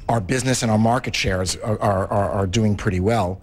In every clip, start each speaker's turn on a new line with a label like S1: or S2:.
S1: Our business and our market shares are doing pretty well.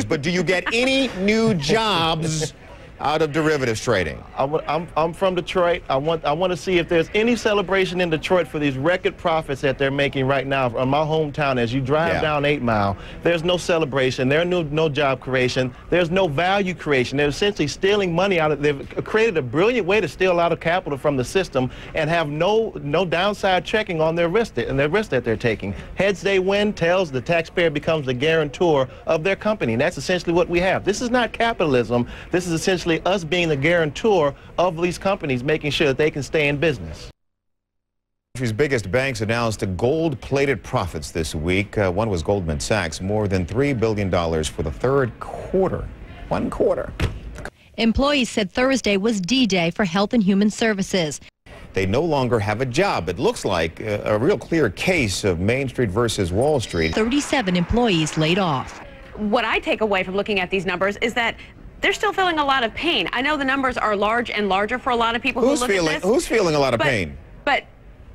S2: But do you get any new jobs out of derivatives trading?
S3: I'm from Detroit. I want to see if there's any celebration in Detroit for these record profits that they're making right now in my hometown. As you drive down 8 Mile, there's no celebration. There's no job creation. There's no value creation. They're essentially stealing money out of. They've created a brilliant way to steal a lot of capital from the system and have no downside checking on their risk and their risk that they're taking. Heads they win, tails the taxpayer becomes the guarantor of their company. And that's essentially what we have. This is not capitalism. This is essentially us being the guarantor of these companies, making sure that they can stay in business.
S2: The country's biggest banks announced gold-plated profits this week. One was Goldman Sachs, more than $3 billion for the third quarter. 1 quarter.
S4: Employees said Thursday was D-Day for Health and Human Services.
S2: They no longer have a job. It looks like a real clear case of Main Street versus Wall Street.
S4: 37 employees laid off.
S5: What I take away from looking at these numbers is that they're still feeling a lot of pain. I know the numbers are large and larger for a lot of people who look at this.
S2: Who's feeling a lot of pain?
S5: But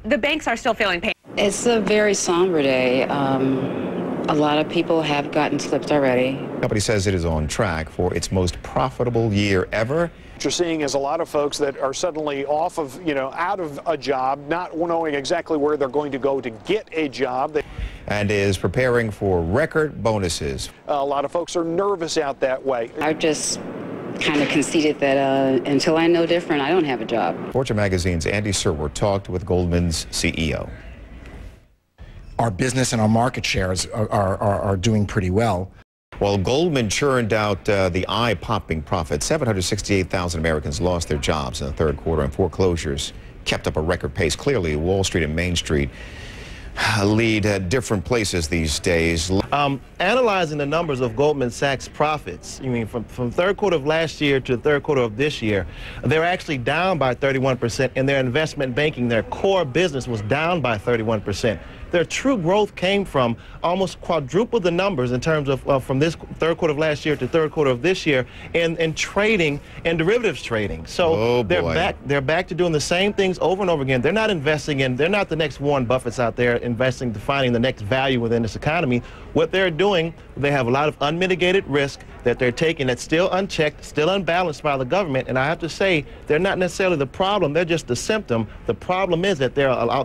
S5: the banks are still feeling pain.
S6: It's a very somber day. A lot of people have gotten slipped already.
S2: The company says it is on track for its most profitable year ever.
S7: What you're seeing is a lot of folks that are suddenly off of, out of a job, not knowing exactly where they're going to go to get a job.
S2: And is preparing for record bonuses.
S7: A lot of folks are nervous out that way.
S6: I've just kind of conceded that until I know different, I don't have a job.
S2: Fortune magazine's Andy Serwer talked with Goldman's CEO.
S1: Our business and our market shares are doing pretty well.
S2: Well, Goldman churned out the eye-popping profit. 768,000 Americans lost their jobs in the third quarter, and foreclosures kept up a record pace. Clearly, Wall Street and Main Street lead at different places these days.
S3: Analyzing the numbers of Goldman Sachs profits, from third quarter of last year to the third quarter of this year, they're actually down by 31%, and their investment banking, their core business, was down by 31%. Their true growth came from almost quadruple the numbers in terms of from this third quarter of last year to third quarter of this year in trading and derivatives trading. So they're back to doing the same things over and over again. They're not investing in, they're not the next Warren Buffetts out there investing to finding the next value within this economy. What they're doing, they have a lot of unmitigated risk that they're taking that's still unchecked, still unbalanced by the government. And I have to say, they're not necessarily the problem, they're just the symptom. The problem is that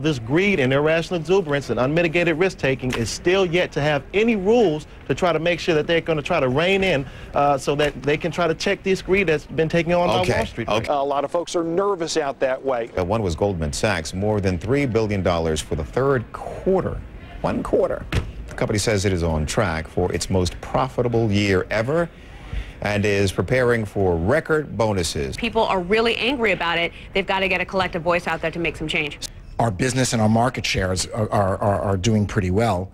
S3: this greed and irrational exuberance and unmitigated risk-taking is still yet to have any rules to try to make sure that they're going to try to rein in so that they can try to check this greed that's been taking on by Wall Street.
S7: A lot of folks are nervous out that way.
S2: One was Goldman Sachs, more than $3 billion for the third quarter. 1 quarter. The company says it is on track for its most profitable year ever and is preparing for record bonuses.
S5: People are really angry about it. They've got to get a collective voice out there to make some change.
S1: Our business and our market shares are doing pretty well.